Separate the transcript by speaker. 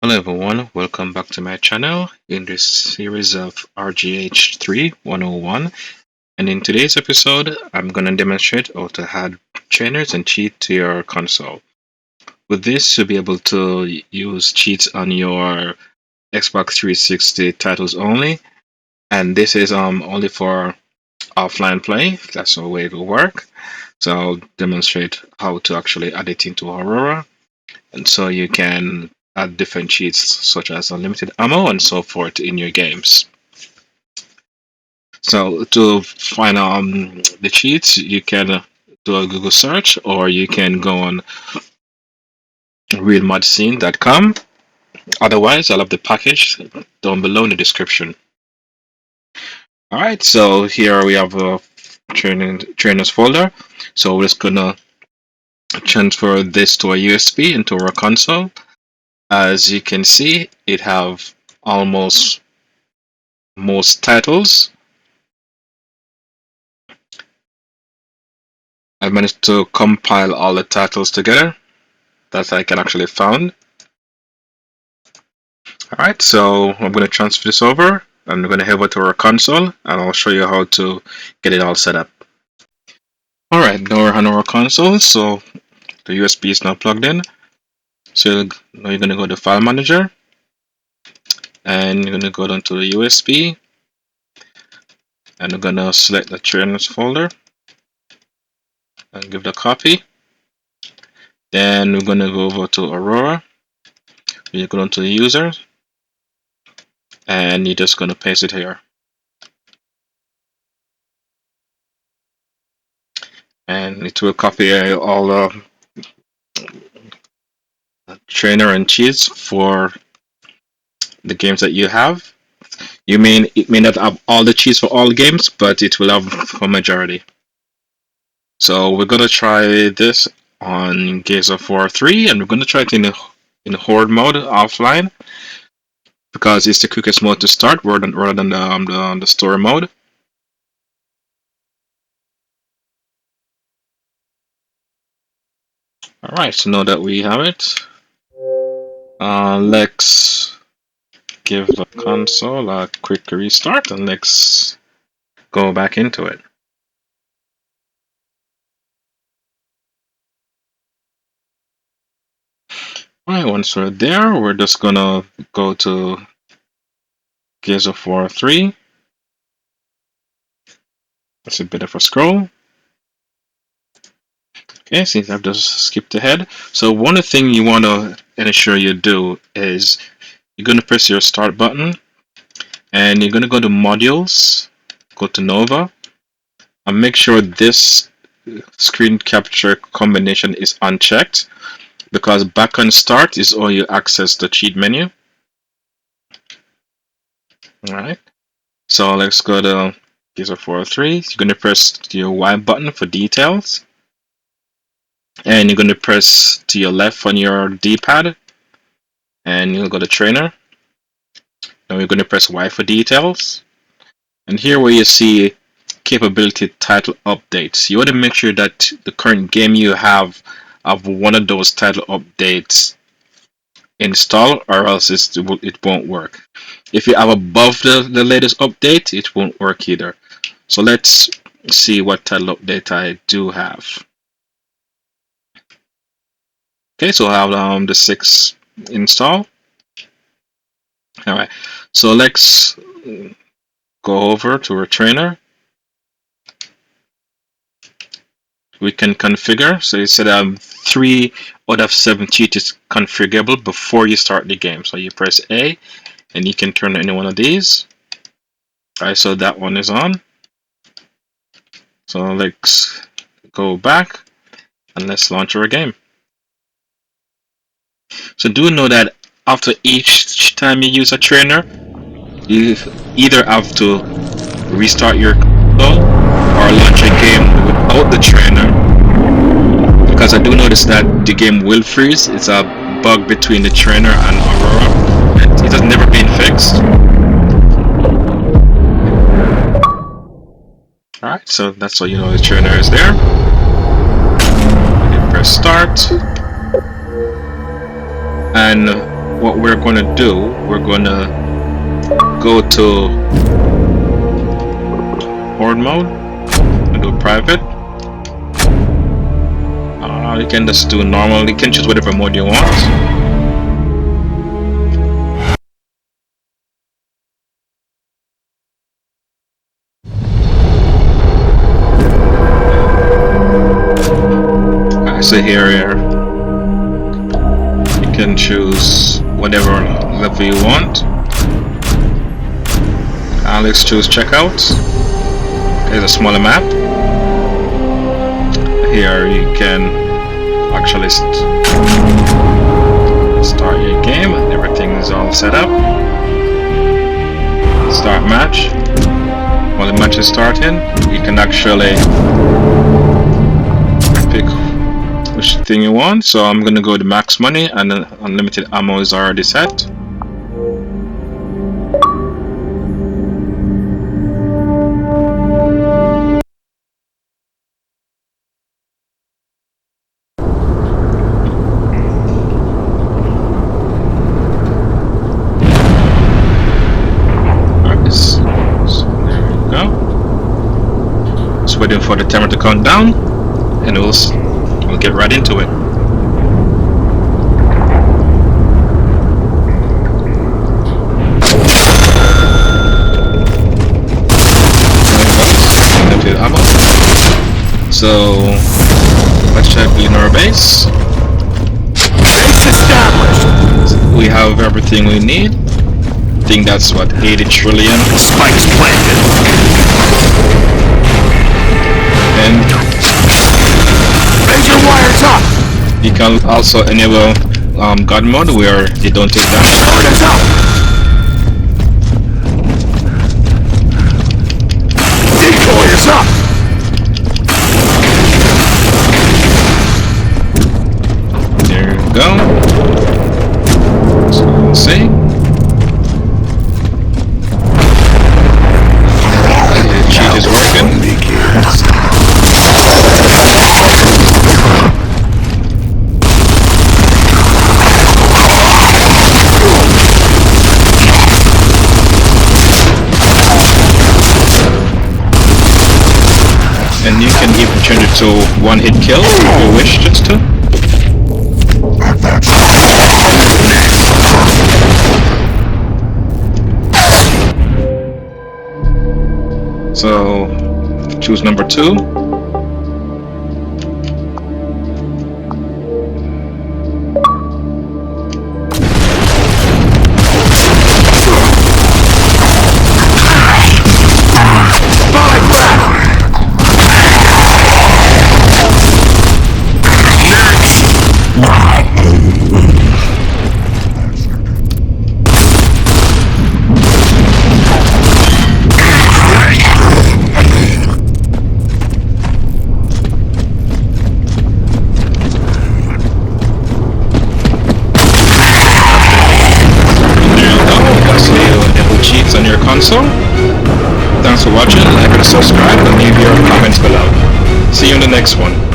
Speaker 1: Hello everyone, welcome back to my channel in this series of RGH 3-101, and in today's episode I'm going to demonstrate how to add trainers and cheats to your console. With this you'll be able to use cheats on your Xbox 360 titles only, and this is only for offline play. That's the way it will work. So I'll demonstrate how to actually add it into Aurora, and so you can add different cheats such as unlimited ammo and so forth in your games. So to find the cheats, you can do a Google search, or you can go on realmodscene.com. Otherwise, I'll have the package down below in the description. Alright, so here we have a trainers folder. So we're just gonna transfer this to a USB into our console. As you can see, it have almost most titles. I managed to compile all the titles together that I can actually find. Alright, so I'm going to transfer this over. I'm going to head over to our console and I'll show you how to get it all set up. Alright, now we're on our console, so the USB is now plugged in. So now you're going to go to File Manager and you're going to go down to the USB and you're going to select the trainers folder and give it a copy. Then we're going to go over to Aurora. You go down to the user and you're just going to paste it here. And it will copy all the trainer and cheats for the games that you have. It may not have all the cheats for all games, but it will have for majority. So we're going to try this on Gears of War 3, and we're going to try it in Horde mode offline, because it's the quickest mode to start rather than the story mode. Alright, so now that we have it, let's give the console a quick restart and let's go back into it. Alright, once we're there, we're just gonna go to Gears of War 3. It's a bit of a scroll. Okay, since I've just skipped ahead. So one thing you want to ensure you do is you're going to press your start button and you're going to go to modules, go to Nova, and make sure this screen capture combination is unchecked, because back on start is all you access the cheat menu. Alright, so let's go to Gears of War 3. You're going to press your Y button for details. And you're going to press to your left on your D-pad and you'll go to trainer. Then we're going to press Y for details. And here where you see capability title updates, you want to make sure that the current game you have one of those title updates installed, or else it won't work. If you have above the latest update, it won't work either. So let's see what title update I do have. Okay, so I have the 6 install. Alright, so let's go over to our trainer. We can configure. So it said 3 out of 7 cheat is configurable before you start the game. So you press A and you can turn any one of these. Alright, so that one is on. So let's go back and let's launch our game. So do know that after each time you use a trainer, you either have to restart your console or launch a game without the trainer, because I do notice that the game will freeze. It's a bug between the trainer and Aurora, and it has never been fixed. Alright, so that's how you know the trainer is there. You press start. And what we're going to do, we're going to go to Horde mode and do private. You can just do normal, you can choose whatever mode you want. So here you can choose whatever level you want. Let's choose checkout. There's a smaller map. Here you can actually start your game. Everything is all set up. Start match. While the match is starting, you can actually pick which thing you want. So I'm gonna go to max money, and then unlimited ammo is already set. So there we go. Just waiting for the timer to count down, and we'll get right into it. So let's check in our base.
Speaker 2: Base established.
Speaker 1: We have everything we need. I think that's what, 80 trillion.
Speaker 2: Spikes planted.
Speaker 1: And
Speaker 2: Major wires up.
Speaker 1: you can also enable God mode where they don't take damage.
Speaker 2: Turret is up. Decoy is up.
Speaker 1: There you go. So let's see. The cheat is working. And you can even change it to one-hit kill if you wish just to. So choose number 2. On your console. Thanks for watching, like and subscribe, and leave your comments below. See you in the next one.